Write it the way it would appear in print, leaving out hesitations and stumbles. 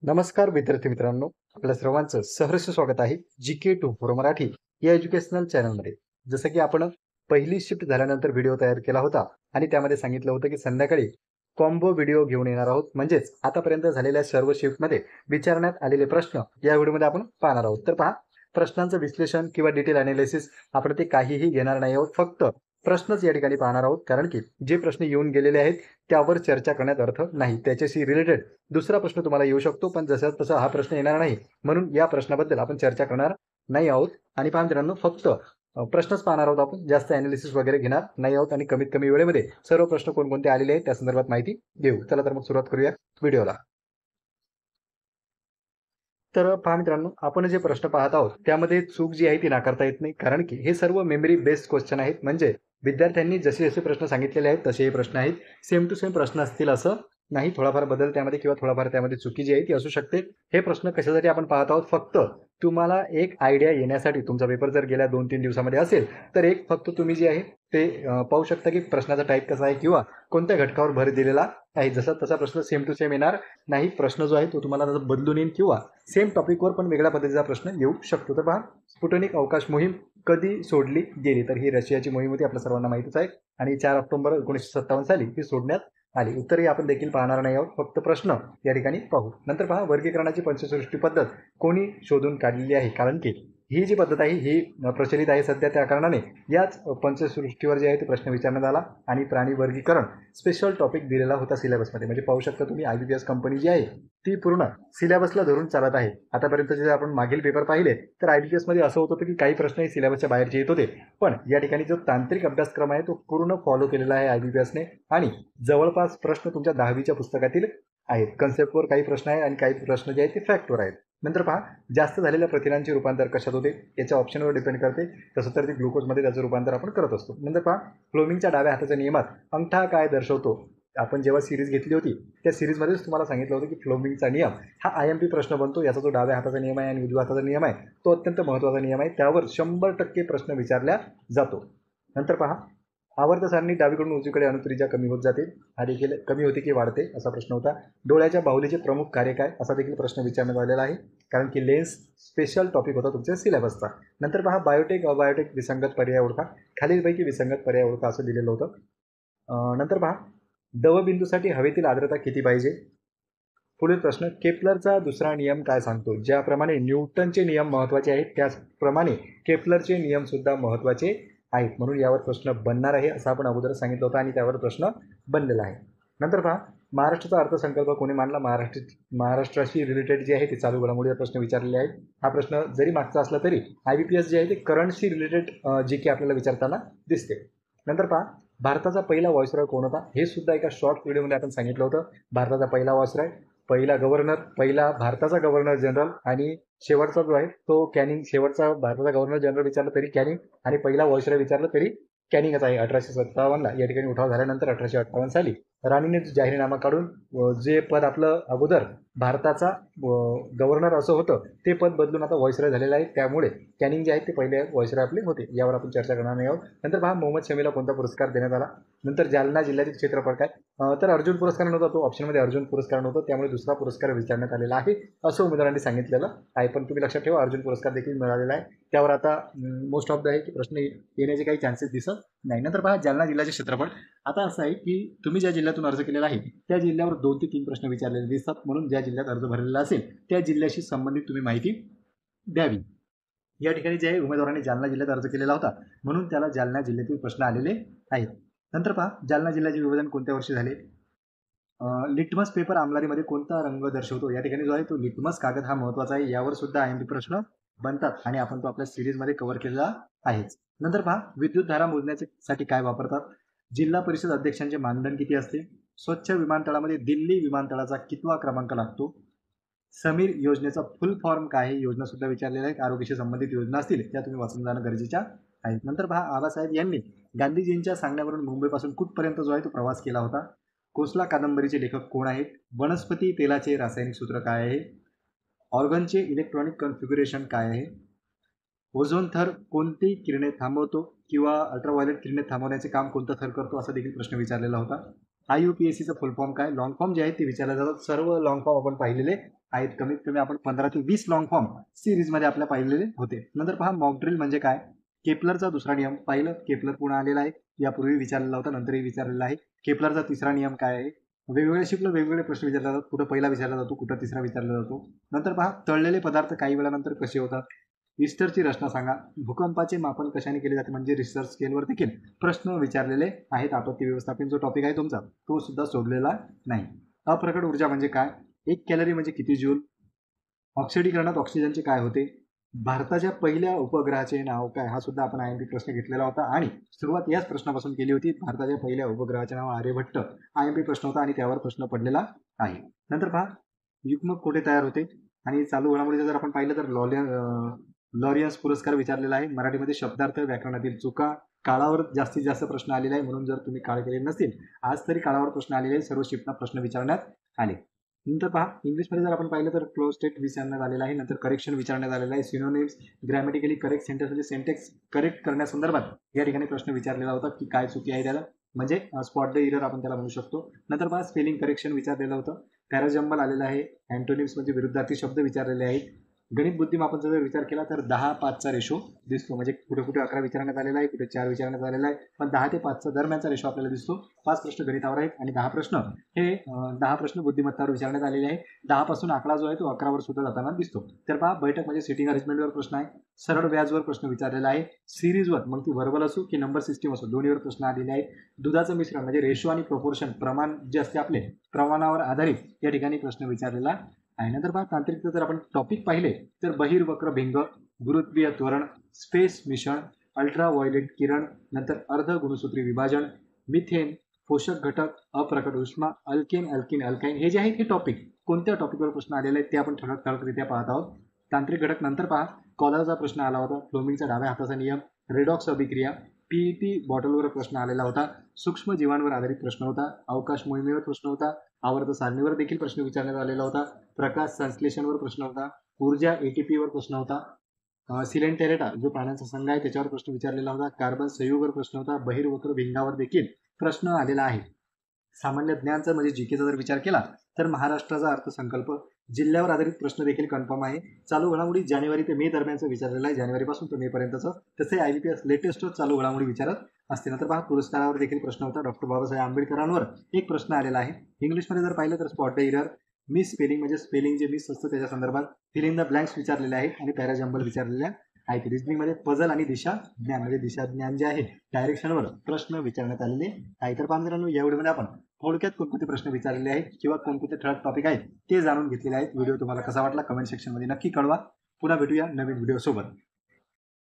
नमस्कार विद्यार्थी मित्रांनो, आपल्या सर्वांचं सहर्ष स्वागत आहे GK2 फॉर मराठी या एज्युकेशनल चॅनलमध्ये. जसं की आपण पहिली शिफ्ट झाल्यानंतर व्हिडिओ तयार केला होता आणि त्यामध्ये सांगितलं होतं की संध्याकाळी कॉम्बो व्हिडिओ घेऊन येणार आहोत. म्हणजेच आतापर्यंत झालेल्या सर्व शिफ्टमध्ये विचारण्यात आलेले प्रश्न या व्हिडिओमध्ये आपण पाहणार आहोत. तर पहा, प्रश्नांचं विश्लेषण किंवा डिटेल अनालिसिस आपण ते काहीही घेणार नाही आहोत. फक्त प्रश्नच या ठिकाणी पाहणार आहोत, कारण की जे प्रश्न येऊन गेलेले आहेत त्यावर चर्चा करण्यात अर्थ नाही. त्याच्याशी रिलेटेड दुसरा प्रश्न तुम्हाला येऊ शकतो, पण जसं तसा हा प्रश्न येणार नाही, म्हणून या प्रश्नाबद्दल आपण चर्चा करणार नाही आहोत. आणि पहा मित्रांनो, फक्त प्रश्नच पाहणार आहोत आपण, जास्त अनालिसिस वगैरे घेणार नाही आहोत. आणि कमीत कमी वेळेमध्ये सर्व प्रश्न कोणकोणते आलेले आहेत त्या संदर्भात माहिती घेऊ. चला तर मग सुरुवात करूया व्हिडिओला. तर पहा मित्रांनो, आपण जे प्रश्न पाहत आहोत त्यामध्ये चूक जी आहे ती नाकारता येत नाही, कारण की हे सर्व मेमरी बेस्ड क्वेश्चन आहेत. म्हणजे विद्यार्थ्यांनी जसे जसे प्रश्न सांगितलेले आहेत तसे हे प्रश्न आहेत. सेम टू सेम प्रश्न असतील असं नाही. थोडाफार बदल त्यामध्ये किंवा थोडाफार त्यामध्ये चुकी जी आहे ती असू शकते. हे प्रश्न कशासाठी आपण पाहत आहोत? फक्त तुम्हाला एक आयडिया येण्यासाठी. तुमचा पेपर जर गेल्या 2-3 दिवसामध्ये असेल तर एक फक्त तुम्ही जे आहे ते पाहू शकता की प्रश्नाचा टाईप कसा आहे किंवा कोणत्या घटकावर भर दिलेला आहे. जसा तसा प्रश्न सेम टू सेम येणार नाही. प्रश्न जो आहे तो तुम्हाला बदलून येईल किंवा सेम टॉपिकवर पण वेगळ्या पद्धतीचा प्रश्न येऊ शकतो. तर पहा, स्पुटनिक अवकाश मोहीम कधी सोडली गेली? तर ही रशियाची मोहीम होती, आपल्या सर्वांना माहितीच आहे. आणि 4 ऑक्टोबर 1957 साली ही सोडण्यात आली. उत्तरही आपण देखील पाहणार नाही आहोत, फक्त प्रश्न या ठिकाणी पाहू. नंतर पहा, वर्गीकरणाची पंचसृष्टी पद्धत कोणी शोधून काढलेली आहे? कारण की ही जी पद्धत आहे ही प्रचलित आहे सध्या, त्या कारणाने याच पंचसृष्टीवर जे आहे ते प्रश्न विचारण्यात आला. आणि प्राणी वर्गीकरण स्पेशल टॉपिक दिलेला होता सिलेबसमध्ये. म्हणजे पाहू शकता तुम्ही, IBPS कंपनी जी आहे ती पूर्ण सिलेबसला धरून चालत आहे. आतापर्यंत जे आपण मागील पेपर पाहिले तर IBPS मध्ये असं होत होतं की काही प्रश्नही सिलेबसच्या बाहेरचे येत होते, पण या ठिकाणी जो तांत्रिक अभ्यासक्रम आहे तो पूर्ण फॉलो केलेला आहे IBPSने. आणि जवळपास प्रश्न तुमच्या 10वीच्या पुस्तकातील आहेत. कन्सेप्टवर काही प्रश्न आहेत आणि काही प्रश्न जे आहेत ते फॅक्टवर आहेत. नंतर पहा, जास्त झालेल्या प्रथिनांचे रूपांतर कशात होते? याच्या ऑप्शनवर डिपेंड करते. तसं तर ते ग्लुकोजमध्ये त्याचं रूपांतर आपण करत असतो. नंतर पहा, फ्लोमिंगच्या डाव्या हाताच्या नियमात अंगठा काय दर्शवतो? आपण जेव्हा सिरीज घेतली होती त्या सिरीजमध्येच तुम्हाला सांगितलं होतं की फ्लोमिंगचा नियम हा IMP प्रश्न बनतो. याचा जो डाव्या हाताचा नियम आहे आणि उजव्या हाताचा नियम आहे तो अत्यंत महत्त्वाचा नियम आहे. त्यावर 100% प्रश्न विचारला जातो. नंतर पहा, आवर्त सारणी डावीकडून उजवीकडे अणुत्रिज्या कमी होत जाते. हा देखील कमी होते की वाढते असा प्रश्न होता. डोळ्याच्या बाहुलीचे प्रमुख कार्य काय? असा देखील प्रश्न विचारण्यात आलेला आहे, कारण की लेन्स स्पेशल टॉपिक होता तुमच्या सिलेबसचा. नंतर पहा, बायोटेक अबायोटेक विसंगत पर्याय ओळखा. खालीलपैकी विसंगत पर्याय ओळखा असं दिलेलं होतं. नंतर पहा, दवबिंदूसाठी हवेतील आर्द्रता किती पाहिजे? पुढील प्रश्न, केपलरचा दुसरा नियम काय सांगतो? ज्याप्रमाणे न्यूटनचे नियम महत्त्वाचे आहेत त्याचप्रमाणे केपलरचे नियम सुद्धा महत्त्वाचे आहेत. म्हणून यावर प्रश्न बनणार आहे असं आपण अगोदर सांगितलं होतं आणि त्यावर प्रश्न बनलेला आहे. नंतर पहा, महाराष्ट्राचा अर्थसंकल्प कोणी मांडला? महाराष्ट्राशी रिलेटेड जे आहे ते चालू घडामोडीवर प्रश्न विचारलेले आहेत. हा प्रश्न जरी मागचा असला तरी IBPS जे आहे ते करंटशी रिलेटेड जे की आपल्याला विचारताना दिसते. नंतर पहा, भारताचा पहिला व्हॉइसरॉय कोण होता? हे सुद्धा एका शॉर्ट व्हिडिओमध्ये आपण सांगितलं होतं. भारताचा पहिला व्हॉइसरॉय, पहिला गव्हर्नर, पहिला भारताचा गव्हर्नर जनरल आणि शेवटचा जो आहे तो कॅनिंग. शेवटचा भारताचा गव्हर्नर जनरल विचारलं तरी कॅनिंग आणि पहिला व्हॉइसरॉय विचारलं तरी कॅनिंगच आहे. 1857ला या ठिकाणी उठाव झाल्यानंतर 1858 साली राणीने जाहीरनामा काढून जे पद आपलं अगोदर भारताचा गव्हर्नर असं होतं ते पद बदलून आता व्हॉइसरॉय झालेलं आहे. त्यामुळे कॅनिंग जे आहेत ते पहिले व्हॉइसरॉय आपले होते. यावर आपण चर्चा करणार नाही आहोत. नंतर पहा, मोहम्मद शमीला कोणता पुरस्कार देण्यात आला? नंतर जालना जिल्ह्यातील क्षेत्रफळ काय? तर अर्जुन पुरस्कार नव्हता, तो ऑप्शनमध्ये अर्जुन पुरस्कार नव्हता, त्यामुळे दुसरा पुरस्कार विचारण्यात आलेला आहे असं उमेदवारांनी सांगितलेलं आहे. पण तुम्ही लक्षात ठेवा, अर्जुन पुरस्कार देखील मिळालेला आहे. त्यावर आता मोस्ट ऑफ द आहे की प्रश्न येण्याचे काही चान्सेस दिसत नाही. नंतर पहा, जालना जिल्ह्याचे क्षेत्रफळ. आता असं आहे की तुम्ही ज्या जिल्ह्यातून अर्ज केलेला आहे त्या जिल्ह्यावर 2 ते 3 प्रश्न विचारलेले दिसतात. म्हणून ज्या जिल्ह्यात अर्ज भरलेला असेल त्या जिल्ह्याशी संबंधित तुम्ही माहिती द्यावी. या ठिकाणी जे आहे उमेदवारांनी जालना जिल्ह्यात अर्ज केलेला होता म्हणून त्याला जालना जिल्ह्यातील प्रश्न आलेले आहेत. नंतर पहा, जालना जिल्ह्याचे विभाजन कोणत्या वर्षी झाले? लिटमस पेपर आमलारीमध्ये कोणता रंग दर्शवतो? या ठिकाणी जो आहे तो लिटमस कागद हा महत्त्वाचा आहे. यावर सुद्धा IMP प्रश्न बनतात आणि आपण तो आपल्या सिरीजमध्ये कव्हर केलेला आहेच. नंतर पहा, विद्युत धारा मोजण्यासाठी काय वापरतात? जिल्हा परिषद अध्यक्षांचे मानधन किती असते? स्वच्छ विमानतळामध्ये दिल्ली विमानतळाचा कितवा क्रमांक लागतो? समीर योजनेचा फुल फॉर्म काय आहे? योजना सुद्धा विचारलेल्या आहेत. आरोग्याशी संबंधित योजना असतील त्या तुम्ही वाचून जाणं गरजेच्या आहेत. नंतर पहा, आबासाहेब यांनी गांधीजींच्या सांगण्यावरून मुंबईपासून कुठपर्यंत जो आहे तो प्रवास केला होता? कोसला कादंबरीचे लेखक कोण आहेत? वनस्पती तेलाचे रासायनिक सूत्र काय आहे? ऑर्गनचे इलेक्ट्रॉनिक कॉन्फिगरेशन काय आहे? ओझोन थर कोणती किरणे थांबवतो किंवा अल्ट्राव्हायोलेट किरणे थांबवण्याचे काम कोणता थर करतो? असा देखील प्रश्न विचारलेला होता. IUPACचं फुल फॉर्म काय, लॉंग फॉर्म जे आहेत ते विचारले जातात. सर्व लॉंग फॉर्म आपण पाहिलेले आहेत. कमीत कमी आपण 15 ते 20 लॉंग फॉर्म सिरीजमध्ये आपल्या पाहिलेले होते. नंतर पहा मॉक ड्रिल म्हणजे काय. केपलरचा दुसरा नियम पाहिलं, केपलर पुन्हा आलेला आहे, यापूर्वी विचारलेला होता, नंतरही विचारलेला आहे. केपलरचा तिसरा नियम काय आहे. वेगवेगळ्या शिफ्टला वेगवेगळे प्रश्न विचारले जातात. कुठं पहिला विचारला जातो, कुठं तिसरा विचारला जातो. नंतर पहा तळलेले पदार्थ काही वेळानंतर कसे होतात. इस्टरची रचना सांगा. भूकंपाचे मापन कशाने केले जाते, म्हणजे रिश्टर स्केलवर देखील प्रश्न विचारलेले आहेत. आपत्ती व्यवस्थापन जो टॉपिक आहे तुमचा तो सुद्धा सोडलेला नाही. अप्रकट ऊर्जा म्हणजे काय. 1 कॅलरी म्हणजे किती जूल. ऑक्सिडीकरणात ऑक्सिजनचे काय होते. भारताच्या पहिल्या उपग्रहाचे नाव काय, हा सुद्धा आपण IMP प्रश्न घेतलेला होता आणि सुरुवात याच प्रश्नापासून केली होती. भारताच्या पहिल्या उपग्रहाचे नाव आर्यभट्ट IMP प्रश्न होता आणि त्यावर प्रश्न पडलेला आहे. नंतर पहा युग्मक कुठे तयार होते आणि चालू घडामोडीचं जर आपण पाहिलं तर लॉरियन्स पुरस्कार विचारलेला आहे. मराठीमध्ये शब्दार्थ व्याकरणातील चुका. काळावर जास्तीत जास्त प्रश्न आलेले आहे, म्हणून जर तुम्ही काळ केले नसतील आज तरी काळावर प्रश्न आलेले आहे. सर्व शिफ्टना प्रश्न विचारण्यात आले. नंतर पहा इंग्लिशमध्ये जर आपण पाहिलं तर क्लोज स्टेट विचारण्यात आलेला आहे. नंतर करेक्शन विचारण्यात आलेला आहे. सिनोनिम्स, ग्रॅमॅटिकली करेक्ट सेंटेन्स म्हणजे सेंटेक्स करेक्ट करण्यासंदर्भात या ठिकाणी प्रश्न विचारलेला होता की काय चुकी आहे त्याला, म्हणजे स्पॉट द एरर आपण त्याला म्हणू शकतो. नंतर पहा स्पेलिंग करेक्शन विचारलेलं होतं. पॅराजंबल आलेला आहे. अँटोनिम्स म्हणजे विरुद्धार्थी शब्द विचारलेले आहेत. गणित बुद्धिमापनचा जर विचार केला तर 10-5चा रेशो दिसतो, म्हणजे कुठे कुठे 11 विचारण्यात आलेला आहे, कुठे 4 विचारण्यात आलेला आहे, पण 10 ते 5चा दरम्यानचा रेशो आपल्याला दिसतो. 5 प्रश्न गणितावर आहेत आणि 10 प्रश्न हे 10 प्रश्न बुद्धिमत्तावर विचारण्यात आलेले आहे. 10 पासून आकडा जो आहे तो 11 वर सुद्धा जाताना दिसतो. तर पहा बैठक म्हणजे सिटिंग अरेंजमेंटवर प्रश्न आहे. सरळ व्याजवर प्रश्न विचारलेला आहे. सिरीजवर मग ती व्हर्बल असो की नंबर सिस्टीम असो दोन्हीवर प्रश्न आलेले आहेत. दुधाचं मिश्रण म्हणजे रेशो आणि प्रोपोर्शन प्रमाण जे असते आपले प्रमाणावर आधारित या ठिकाणी प्रश्न विचारलेला आहे. नंतर पहा तांत्रिकता जर आपण टॉपिक पाहिले तर बहिर्वक्र भिंग, गुरुत्वीय त्वरण, स्पेस मिश्रण, अल्ट्रा व्हायोलेट किरण, नंतर अर्ध गुणसूत्री विभाजन, मिथेन, पोषक घटक, अप्रकट उष्मा, अल्केन अल्किन अल्काइन, हे जे आहेत हे टॉपिक कोणत्या टॉपिकवर प्रश्न आलेले आहेत ते आपण ठळकरित्या पाहत आहोत. तांत्रिक घटक नंतर पहा कॉलरचा प्रश्न आला होता. फ्लोमिंगचा डाव्या हाताचा नियम, रेडॉक्स अभिक्रिया, PET बॉटलवर प्रश्न आलेला होता. सूक्ष्म जीवांवर आधारित प्रश्न होता. अवकाश मोहिमेवर प्रश्न होता. आवर्त सारणीवर देखील प्रश्न विचारण्यात आलेला होता. प्रकाश संश्लेषणवर प्रश्न होता. ऊर्जा ATP वर प्रश्न होता. सिलेंटेरेटा जो प्राण्यांचा संघ आहे त्याच्यावर प्रश्न विचारलेला होता. कार्बन संयुगवर प्रश्न होता. बहिर्वक्र भिंगावर देखील प्रश्न आलेला आहे. सामान्य ज्ञानचा म्हणजे जीकेचा जर विचार केला तर महाराष्ट्राचा अर्थसंकल्प, जिल्ह्यावर आधारित प्रश्न देखील कन्फर्म आहे. चालू घडामोडी जानेवारी ते मे दरम्यानचं विचारलेलं आहे, जानेवारीपासून ते मे पर्यंतचं. तसे IBPS लेटेस्ट चालू घडामोडी विचारत असते. नंतर पहा पुरस्कारावर देखील प्रश्न होता. डॉक्टर बाबासाहेब आंबेडकरांवर एक प्रश्न आलेला आहे. इंग्लिशमध्ये जर पाहिलं तर spot the error, miss spelling म्हणजे स्पेलिंग जे मिस असतं त्याच्या संदर्भात, फिल इन द ब्लँक्स विचारलेले आहेत आणि पॅराजंबल विचारलेल्या आहेत. रिजनिंगमध्ये पझल आणि दिशा ज्ञान म्हणजे दिशा ज्ञान जे आहे डायरेक्शनवर प्रश्न विचारण्यात आलेले आहे. तर पहा मित्रांनो या व्हिडिओमध्ये आपण थोडक्यात कोणकोणते प्रश्न विचारलेले आहेत किंवा कोणकोणते ठळक टॉपिक आहेत ते जाणून घेतलेले आहेत. व्हिडिओ तुम्हाला कसा वाटला कमेंट सेक्शनमध्ये नक्की कळवा. पुन्हा भेटूया नवीन व्हिडिओ सोबत.